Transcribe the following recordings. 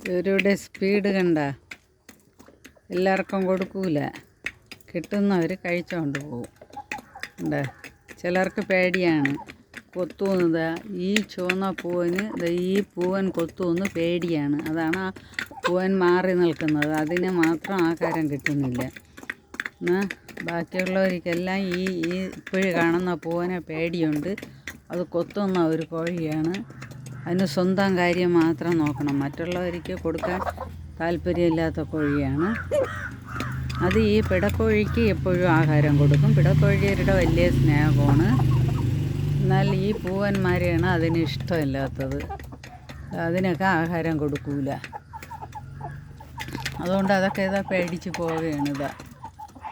ഇവരുടെ സ്പീഡ് കണ്ട എല്ലാവർക്കും കൊടുക്കൂല, കിട്ടുന്നവർ കഴിച്ചുകൊണ്ട് പോകും. ഉണ്ട്, ചിലർക്ക് പേടിയാണ് കൊത്തുന്നത്. ഈ ചുവന്ന പൂവന് ഈ പൂവൻ കൊത്തുമെന്ന് പേടിയാണ്. അതാണ് ആ പൂവൻ മാറി നിൽക്കുന്നത്. അതിന് മാത്രം ആഹാരം കിട്ടുന്നില്ല. എന്നാൽ ബാക്കിയുള്ളവർക്കെല്ലാം ഈ ഇപ്പോഴും കാണുന്ന പൂവനെ പേടിയുണ്ട്. അത് കൊത്തുന്ന ഒരു കോഴിയാണ്. അതിന് സ്വന്തം കാര്യം മാത്രം നോക്കണം. മറ്റുള്ളവർക്ക് കൊടുക്കാൻ താല്പര്യമില്ലാത്ത കോഴിയാണ് അത്. ഈ പിടക്കോഴിക്ക് എപ്പോഴും ആഹാരം കൊടുക്കും. പിടക്കോഴിയുടെ വലിയ സ്നേഹമാണ്. എന്നാൽ ഈ പൂവന്മാരെയാണ് അതിന് ഇഷ്ടമില്ലാത്തത്. അതിനൊക്കെ ആഹാരം കൊടുക്കൂല. അതുകൊണ്ട് അതൊക്കെ പേടിച്ച് പോവുകയാണ്.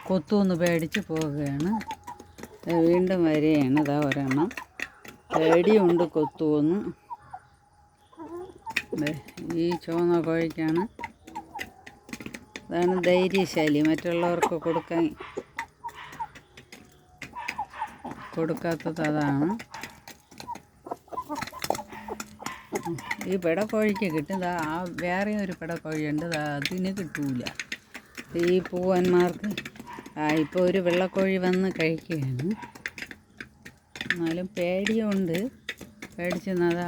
കൊത്തുമെന്ന് പേടിച്ച് പോവുകയാണ്. വീണ്ടും വരികയാണ്. ഒരെണ്ണം പേടിയുണ്ട് കൊത്തുമെന്ന്. ഈ ചുവന്ന കോഴിക്കാണ്. അതാണ് ധൈര്യശാലി. മറ്റുള്ളവർക്ക് കൊടുക്കാത്തത് അതാണ്. ഈ പിടക്കോഴിക്ക് കിട്ടും. ആ വേറെ ഒരു പിടക്കോഴിയുണ്ട്, അതിന് കിട്ടൂല. ഈ പൂവന്മാർക്ക് ഇപ്പോൾ ഒരു വെള്ളക്കോഴി വന്ന് കഴിക്കുകയാണ്. എന്നാലും പേടിയുണ്ട്. പേടിച്ചെന്നത്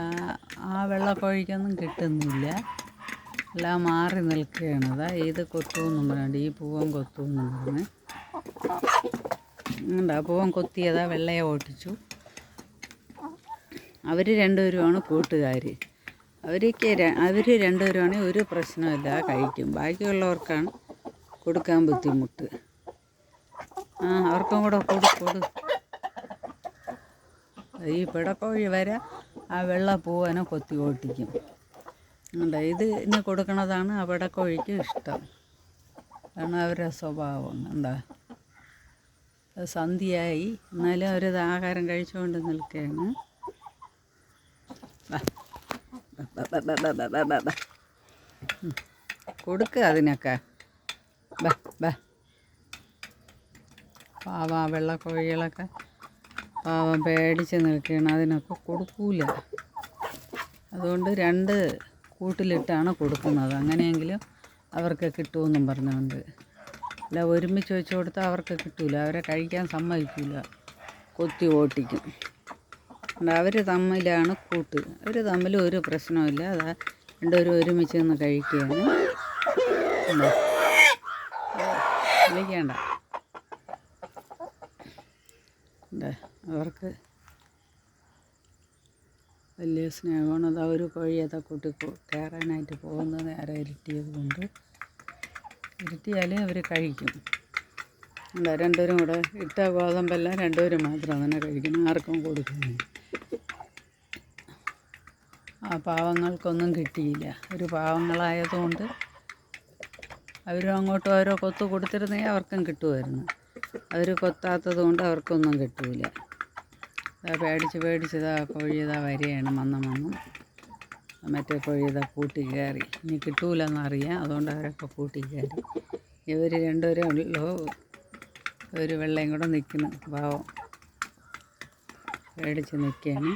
ആ വെള്ളക്കോഴിക്കൊന്നും കിട്ടുന്നില്ല. എല്ലാം മാറി നിൽക്കുകയാണ്. ഇത് കൊത്തുമെന്നും പറഞ്ഞുകൊണ്ട് ഈ പൂവൻ കൊത്തുമെന്നും പറഞ്ഞ് ആ പൂവൻ കൊത്തിയതാ വെള്ളയെ ഓട്ടിച്ചു. അവർ രണ്ടുപേരുമാണ് കൂട്ടുകാർ. അവർ രണ്ടുപേരുമാണെങ്കിൽ ഒരു പ്രശ്നമില്ല, കഴിക്കും. ബാക്കിയുള്ളവർക്കാണ് കൊടുക്കാൻ ബുദ്ധിമുട്ട്. അവർക്കും കൂടെ കൊടു. ഈ പിടക്കോഴി വരെ ആ വെള്ള പൂവനെ കൊത്തി ഓട്ടിക്കും. ഇതിന് കൊടുക്കണതാണ് ആ പിടക്കോഴിക്ക് ഇഷ്ടം. അതാണ് അവരുടെ സ്വഭാവം. സന്ധ്യയായി, എന്നാലും അവരത് ആഹാരം കഴിച്ചുകൊണ്ട് നിൽക്കുകയാണ്. കൊടുക്കുക അതിനൊക്കെ. പാവം വെള്ളക്കോഴികളൊക്കെ പാവം പേടിച്ച് നിൽക്കുകയാണ്. അതിനൊക്കെ കൊടുക്കൂല. അതുകൊണ്ട് 2 കൂട്ടിലിട്ടാണ് കൊടുക്കുന്നത്. അങ്ങനെയെങ്കിലും അവർക്ക് കിട്ടുമെന്നും പറഞ്ഞുകൊണ്ട്. അല്ല, ഒരുമിച്ച് വെച്ച് കൊടുത്താൽ അവർക്ക് കിട്ടില്ല. അവരെ കഴിക്കാൻ സമ്മതിക്കില്ല, കൊത്തി ഓട്ടിക്കും. അവർ തമ്മിലാണ് കൂട്ട്. അവർ തമ്മിൽ ഒരു പ്രശ്നമില്ല. രണ്ടുപേരും ഒരുമിച്ച് നിന്ന് കഴിക്കുകയാണ്. വിളിക്കേണ്ട. അവർക്ക് വലിയ സ്നേഹമാണ്. ഒരു കോഴിയത്തെ കൂട്ടി കയറാനായിട്ട് പോകുന്നത് നേരെ ഇരുട്ടിയത് കൊണ്ട്. ഇരുട്ടിയാൽ അവർ കഴിക്കും. രണ്ടുപേരും കൂടെ ഇട്ട ഗോതമ്പെല്ലാം രണ്ടുപേരും മാത്രം അങ്ങനെ കഴിക്കണം, ആർക്കും കൊടുക്കുന്നു. ആ പാവങ്ങൾക്കൊന്നും കിട്ടിയില്ല. ഒരു പാവങ്ങളായതുകൊണ്ട് അവരും അങ്ങോട്ടും ഓരോ കൊത്തു കൊടുത്തിരുന്നെങ്കിൽ അവർക്കും കിട്ടുമായിരുന്നു. അവർ കൊത്താത്തത് കൊണ്ട് അവർക്കൊന്നും കിട്ടില്ല. പേടിച്ചതാ കോഴി വരികയാണ്. മന്നം മറ്റേ കോഴി കൂട്ടി കയറി. ഇനി കിട്ടൂലെന്നറിയാം, അതുകൊണ്ട് അവരൊക്കെ കൂട്ടി കയറി. ഇവർ രണ്ടുപേരും ഉള്ളൂ. ഒരു വെള്ളയും കൂടെ നിൽക്കുന്നു. പാവം പേടിച്ച് നിൽക്കുകയാണ്.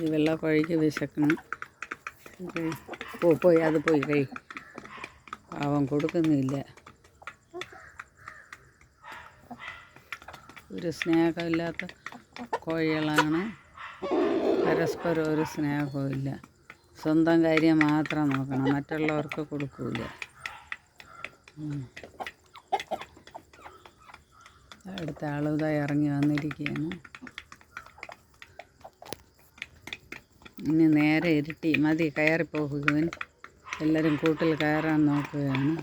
ഈ വെള്ളക്കോഴിക്ക് വിശക്കണം. പോയി കഴി. പാവം കൊടുക്കുന്നില്ല. ഒരു സ്നേഹമില്ലാത്ത കോഴികളാണ്. പരസ്പരം ഒരു സ്നേഹവും ഇല്ല. സ്വന്തം കാര്യം മാത്രം നോക്കണം, മറ്റുള്ളവർക്ക് കൊടുക്കൂല. അടുത്ത ആളുത ഇറങ്ങി വന്നിരിക്കുകയാണ്. ഇനി നേരെ ഇരുട്ടി മതി, കയറിപ്പോകുകയും എല്ലാവരും കൂട്ടിൽ കയറാൻ നോക്കുകയാണ്.